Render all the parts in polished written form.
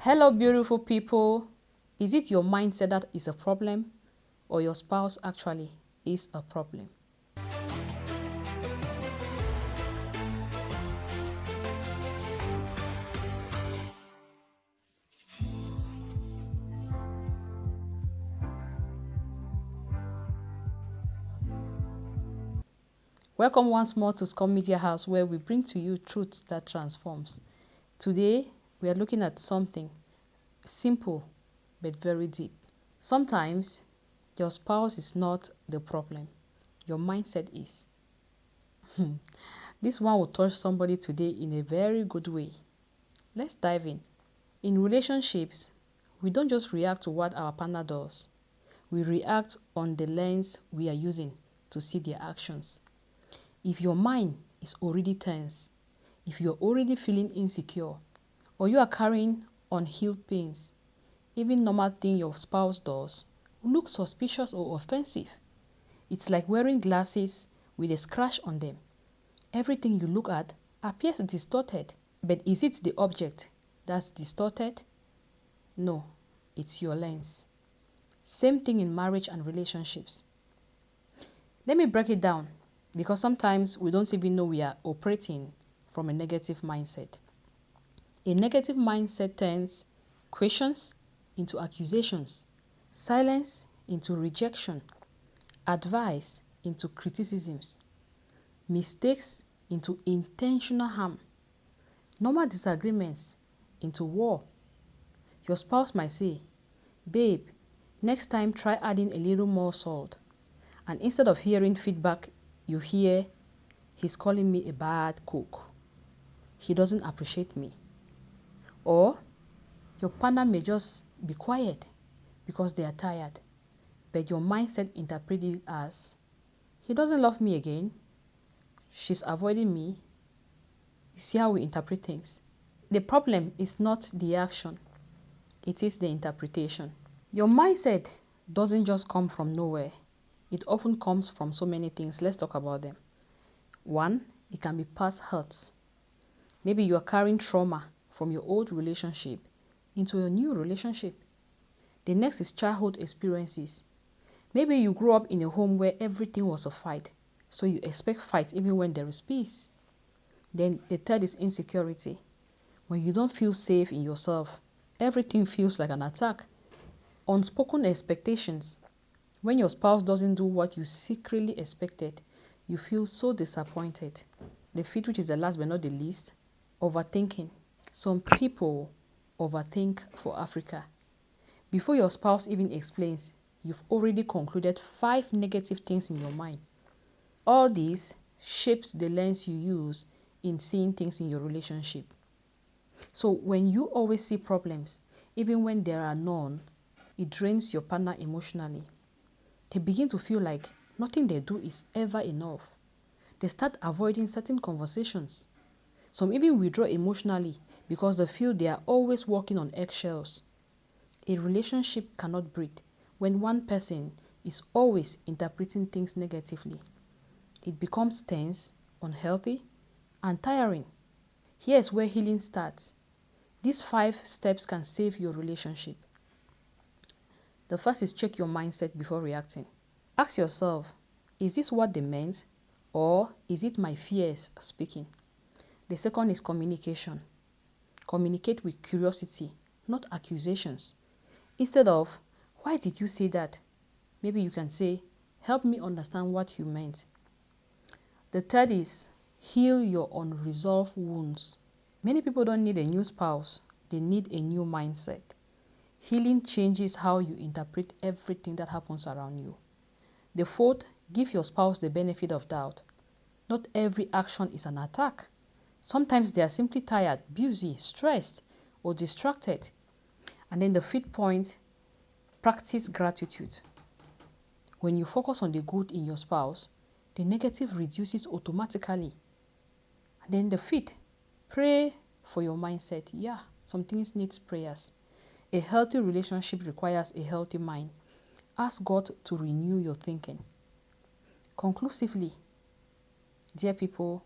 Hello, beautiful people. Is it your mindset that is a problem, or your spouse actually is a problem? Welcome once more to Scum Media House, where we bring to you truths that transforms. Today, we are looking at something simple but very deep. Sometimes, your spouse is not the problem. Your mindset is. This one will touch somebody today in a very good way. Let's dive in. In relationships, we don't just react to what our partner does. We react on the lens we are using to see their actions. If your mind is already tense, if you're already feeling insecure, or you are carrying unhealed pains, even normal thing your spouse does will look suspicious or offensive. It's like wearing glasses with a scratch on them. Everything you look at appears distorted. But is it the object that's distorted? No, it's your lens. Same thing in marriage and relationships. Let me break it down, because sometimes we don't even know we are operating from a negative mindset. A negative mindset turns questions into accusations, silence into rejection, advice into criticisms, mistakes into intentional harm, normal disagreements into war. Your spouse might say, "Babe, next time try adding a little more salt." And instead of hearing feedback, you hear, "He's calling me a bad cook. He doesn't appreciate me." Or your partner may just be quiet because they are tired, but your mindset interprets it as, "He doesn't love me again. She's avoiding me." You see how we interpret things? The problem is not the action, it is the interpretation. Your mindset doesn't just come from nowhere. It often comes from so many things. Let's talk about them. One, it can be past hurts. Maybe you are carrying trauma from your old relationship into a new relationship. The next is childhood experiences. Maybe you grew up in a home where everything was a fight, so you expect fights even when there is peace. Then the third is insecurity. When you don't feel safe in yourself, everything feels like an attack. Unspoken expectations. When your spouse doesn't do what you secretly expected, you feel so disappointed. The fifth, which is the last but not the least, overthinking. Some people overthink for Africa. Before your spouse even explains, you've already concluded 5 negative things in your mind. All this shapes the lens you use in seeing things in your relationship. So when you always see problems, even when there are none, it drains your partner emotionally. They begin to feel like nothing they do is ever enough. They start avoiding certain conversations. Some even withdraw emotionally because they feel they are always walking on eggshells. A relationship cannot breathe when one person is always interpreting things negatively. It becomes tense, unhealthy, and tiring. Here's where healing starts. These 5 steps can save your relationship. The first is check your mindset before reacting. Ask yourself, is this what they meant, or is it my fears speaking? The second is communication. Communicate with curiosity, not accusations. Instead of, "Why did you say that?" maybe you can say, "Help me understand what you meant." The third is heal your unresolved wounds. Many people don't need a new spouse, they need a new mindset. Healing changes how you interpret everything that happens around you. The fourth, give your spouse the benefit of doubt. Not every action is an attack. Sometimes they are simply tired, busy, stressed, or distracted. And then the fifth point, practice gratitude. When you focus on the good in your spouse, the negative reduces automatically. And then the fifth, pray for your mindset. Yeah, some things need prayers. A healthy relationship requires a healthy mind. Ask God to renew your thinking. Conclusively, dear people,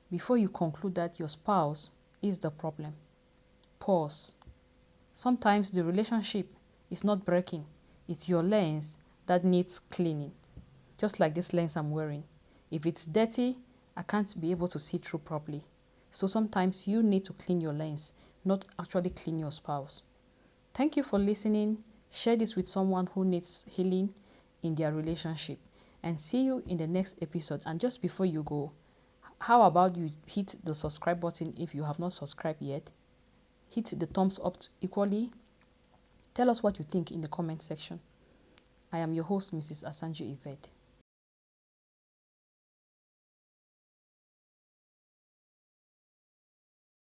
before you conclude that your spouse is the problem, pause. Sometimes the relationship is not breaking. It's your lens that needs cleaning. Just like this lens I'm wearing. If it's dirty, I can't be able to see through properly. So sometimes you need to clean your lens, not actually clean your spouse. Thank you for listening. Share this with someone who needs healing in their relationship. And see you in the next episode. And just before you go, how about you hit the subscribe button if you have not subscribed yet? Hit the thumbs up equally. Tell us what you think in the comment section. I am your host, Mrs. Asanju Yvette.